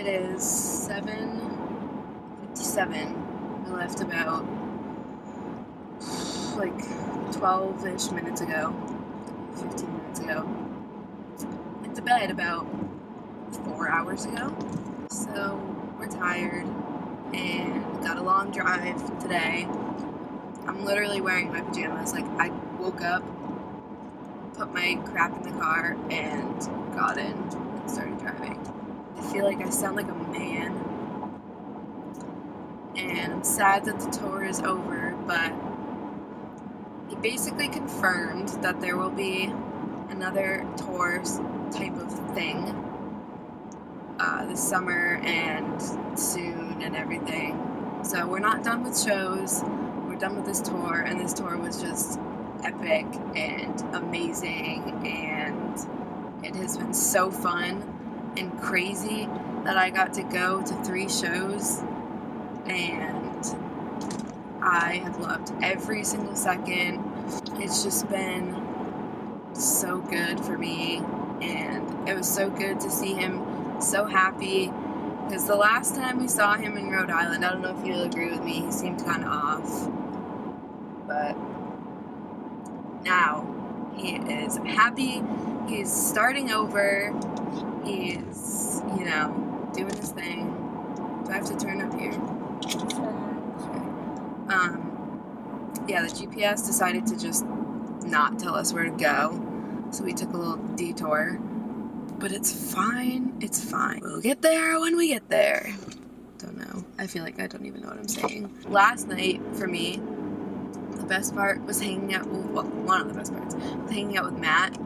It is 7:57. We left about like 12-ish minutes ago, 15 minutes ago. Went to bed about 4 hours ago. So we're tired and got a long drive today. I'm literally wearing my pajamas. Like, I woke up, put my crap in the car, and got in and started driving. I feel like I sound like a man, and I'm sad that the tour is over, but he basically confirmed that there will be another tour type of thing this summer and soon and everything. So we're not done with shows, we're done with this tour, and this tour was just epic and amazing, and it has been so fun and crazy that I got to go to 3 shows, and I have loved every single second. It's just been so good for me, and it was so good to see him so happy, because the last time we saw him in Rhode Island, I don't know if you'll agree with me, he seemed kind of off, but now he is happy, he's starting over, he's, doing his thing. Do I have to turn up here? Yeah, the GPS decided to just not tell us where to go, so we took a little detour, but it's fine, it's fine. We'll get there when we get there. Don't know. I feel like I don't even know what I'm saying. Last night, for me, the best part was hanging out with, well, one of the best parts, was hanging out with Matt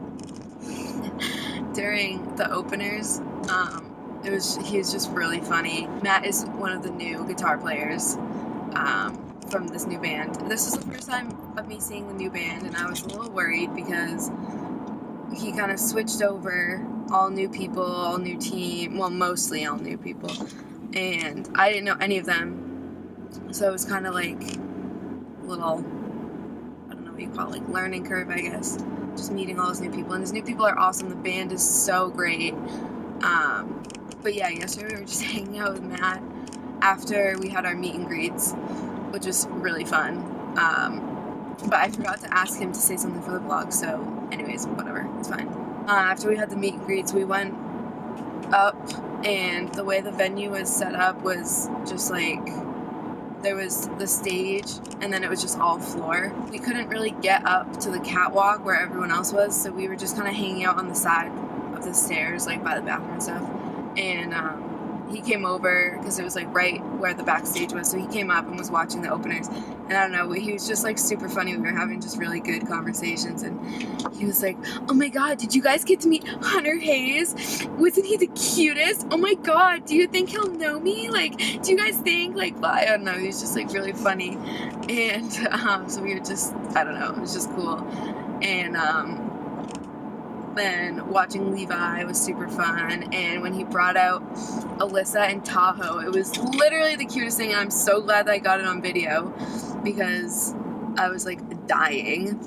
during the openers. He was just really funny. Matt is one of the new guitar players from this new band. This was the first time of me seeing the new band, and I was a little worried because he kind of switched over, all new people, all new team, well, mostly all new people, and I didn't know any of them, so it was kind of like a little, I don't know what you call it, like learning curve, I guess, just meeting all those new people, and these new people are awesome. The band is so great. But yeah, yesterday we were just hanging out with Matt after we had our meet and greets, which was really fun. But I forgot to ask him to say something for the vlog, so anyways, whatever, it's fine. After we had the meet and greets, we went up, and the way the venue was set up was just like, there was the stage, and then it was just all floor. We couldn't really get up to the catwalk where everyone else was, so we were just kind of hanging out on the side of the stairs, like by the bathroom and stuff. And he came over because it was like right where the backstage was, so he came up and was watching the openers, and I don't know, he was just like super funny. We were having just really good conversations, and he was like, oh my god, did you guys get to meet Hunter Hayes? Wasn't he the cutest? Oh my god, do you think he'll know me? Like, do you guys think, like, I don't know, he was just like really funny, and so we were just, I don't know, it was just cool. And then watching Levi was super fun, and when he brought out Alyssa and Tahoe, it was literally the cutest thing, and I'm so glad that I got it on video, because I was like dying.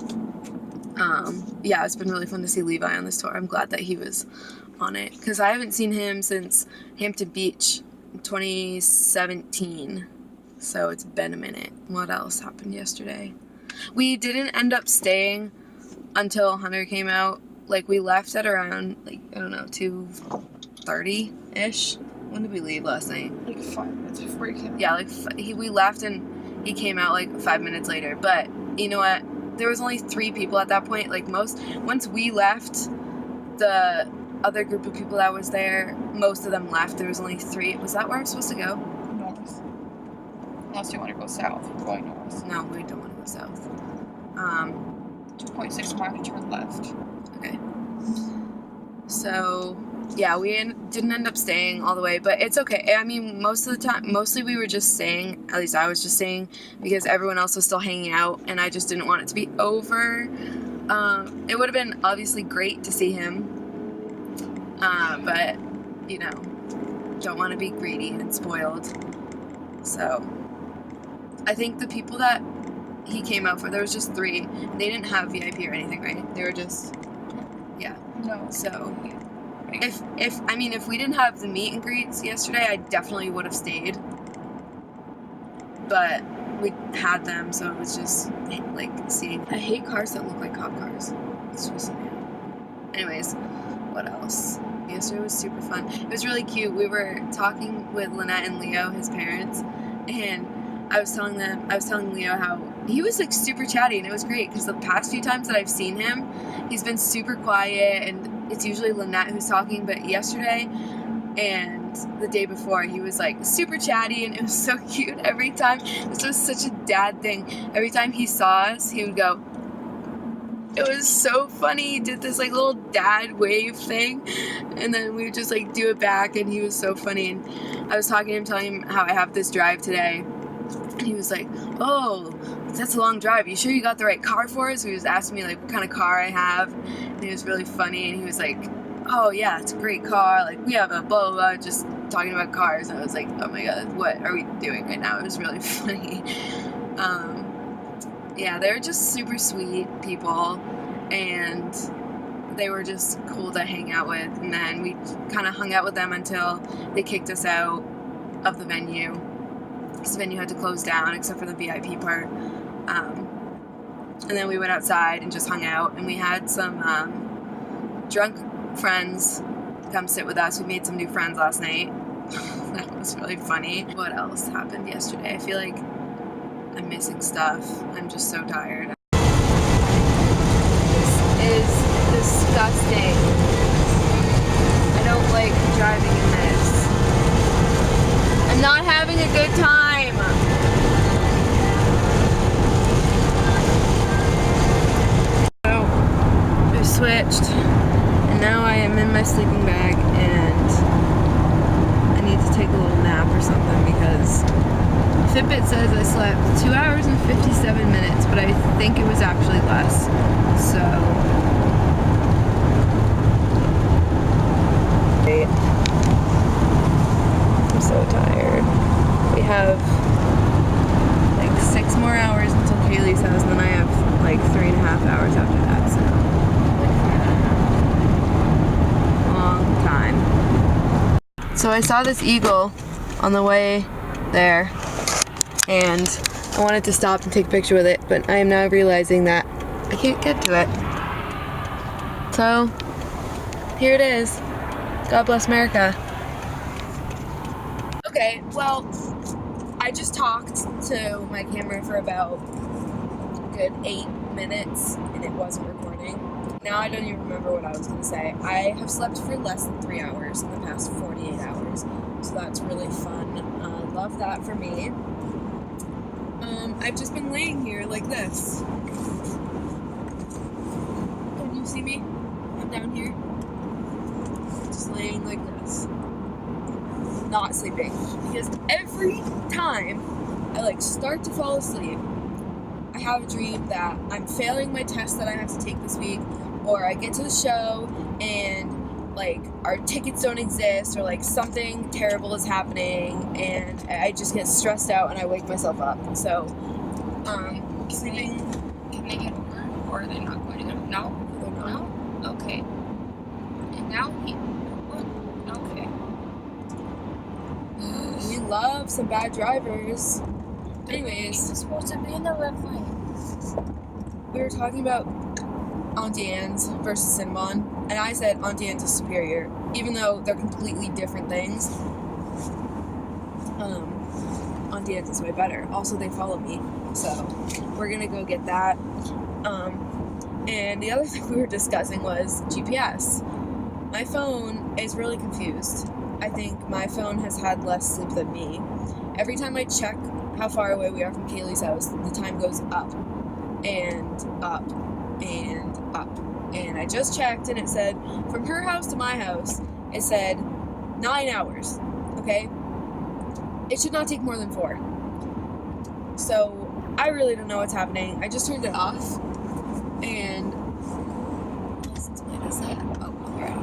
Yeah, it's been really fun to see Levi on this tour. I'm glad that he was on it, because I haven't seen him since Hampton Beach in 2017, so it's been a minute. What else happened yesterday? We didn't end up staying until Hunter came out. Like, we left at around, like, I don't know, 2:30-ish. When did we leave last night? Like 5 minutes before he came out. Yeah, like, we left and he came out, like, 5 minutes later. But, you know what? There was only 3 people at that point. Like, once we left, the other group of people that was there, most of them left. There was only 3. Was that where I'm supposed to go? North. Unless you want to go south, we're going north. No, we don't want to go south. 2.6 miles, turn left. Okay. So, yeah, we didn't end up staying all the way, but it's okay. I mean, mostly we were just staying, at least I was just staying, because everyone else was still hanging out, and I just didn't want it to be over. It would have been obviously great to see him, but, don't want to be greedy and spoiled. So, I think the people that he came out for, there was just 3. They didn't have VIP or anything, right? They were just, yeah. No. So, right? If we didn't have the meet and greets yesterday, I definitely would have stayed. But we had them, so it was just like, see, I hate cars that look like cop cars. It's just, anyways, what else? Yesterday was super fun. It was really cute. We were talking with Lynette and Leo, his parents, and I was telling Leo how he was like super chatty, and it was great because the past few times that I've seen him, he's been super quiet, and it's usually Lynette who's talking, but yesterday and the day before, he was like super chatty, and it was so cute every time. This was such a dad thing. Every time he saw us, he would go. It was so funny. He did this like little dad wave thing, and then we would just like do it back, and he was so funny. And I was talking to him, telling him how I have this drive today, and he was like, "Oh, that's a long drive. You sure you got the right car for us?" He was asking me like what kind of car I have, and it was really funny. And he was like, "Oh yeah, it's a great car. Like we have a blah blah blah." Just talking about cars, and I was like, "Oh my god, what are we doing right now?" It was really funny. Yeah, they're just super sweet people, and they were just cool to hang out with. And then we kind of hung out with them until they kicked us out of the venue, because the venue had to close down except for the VIP part. And then we went outside and just hung out, and we had some drunk friends come sit with us. We made some new friends last night. That was really funny. What else happened yesterday? I feel like I'm missing stuff. I'm just so tired. This is disgusting. I don't like driving in this. I'm not having a good time. So, I switched, and now I am in my sleeping bag, and I need to take a little nap or something because Fitbit says I slept 2 hours and 57 minutes, but I think it was actually less. So, I'm so tired. We have like 6 more hours until Kaylee's house, and then I have like 3.5 hours after that, so long time. So I saw this eagle on the way there, and I wanted to stop and take a picture with it, but I am now realizing that I can't get to it. So, here it is. God bless America. Okay, well, I just talked to my camera for about a good 8 minutes, and it wasn't recording. Now I don't even remember what I was going to say. I have slept for less than 3 hours in the past 48 hours, so that's really fun. Love that for me. I've just been laying here like this. Can you see me? I'm down here. Just laying like this. Not sleeping. Because every time I like start to fall asleep, I have a dream that I'm failing my test that I have to take this week, or I get to the show and like our tickets don't exist, or like something terrible is happening, and I just get stressed out and I wake myself up. So, sleeping. Can they get over, or are they not going to? No. No. Okay. And now he. Okay. We love some bad drivers. Anyways, It's supposed to be in the red line. we were talking about Auntie Anne's versus Cinnabon, and I said Auntie Anne's is superior, even though they're completely different things. Auntie Anne's is way better. Also, they follow me, so we're gonna go get that. And the other thing we were discussing was GPS. My phone is really confused. I think my phone has had less sleep than me. Every time I check how far away we are from Kaylee's house, the time goes up and up and up. And I just checked, and it said from her house to my house, it said 9 hours. Okay? It should not take more than 4. So I really don't know what's happening. I just turned it off, and license plate is that? Oh, here.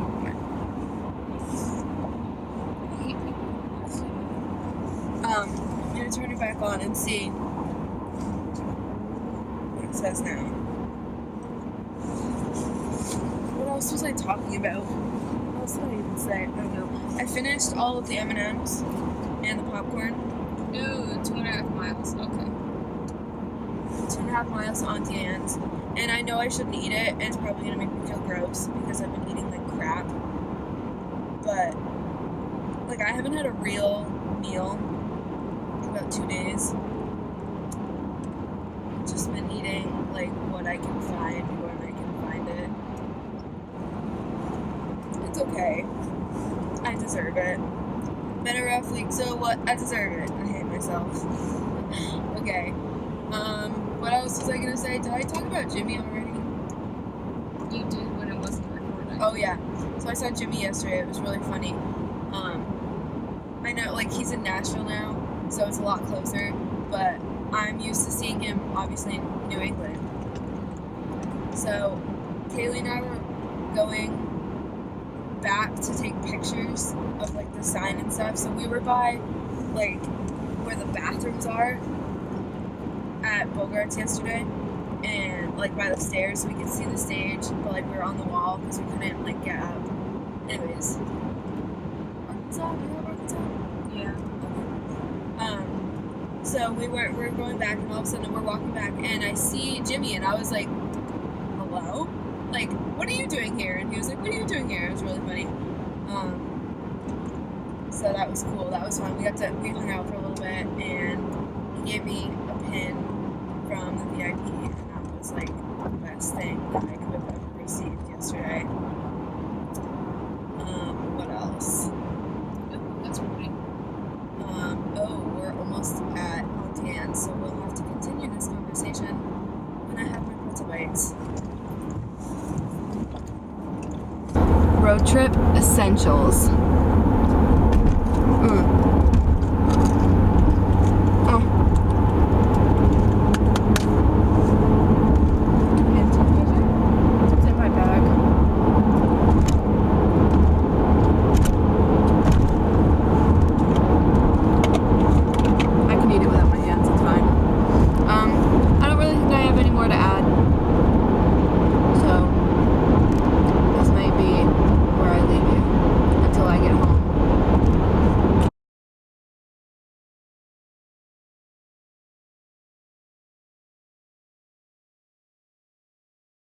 I'm gonna turn it back on and see what it says now. What else was I talking about? Oh else did I even say? I don't know. I finished all of the M&Ms and the popcorn. Ooh, 2.5 miles. Okay. 2.5 miles to Auntie Anne's. And I know I shouldn't eat it, and it's probably gonna make me feel gross because I've been eating like crap. But, like, I haven't had a real meal in about 2 days. I've just been eating, like, what I can find when I can find it. It's okay. I deserve it. Been a rough week, so what? I deserve it. I hate myself. Okay. What else was I gonna say? Did I talk about Jimmy already? You did when it wasn't recorded. Oh yeah. So I saw Jimmy yesterday. It was really funny. I know, like, he's in Nashville now, so it's a lot closer. But I'm used to seeing him, obviously, in New England. So Kaylee and I were going back to take pictures of, like, the sign and stuff. So we were by, like, where the bathrooms are at Bogart's yesterday, and, like, by the stairs so we could see the stage, but, like, we were on the wall because we couldn't, like, get up. Anyways, Arkansas, do you know Arkansas? Yeah. So we were going back, and all of a sudden we're walking back, and I see Jimmy, and I was like, hello? Like, what are you doing here? And he was like, what are you doing here? It was really funny. So that was cool. That was fun. We hung out for a little bit, and he gave me a pin from the VIP, and that was, like, the best thing that I could have ever received yesterday. What else? That's pretty. We're almost at Auntie Anne's, so we'll have to continue this conversation when I have my pretzel bites. Road trip essentials.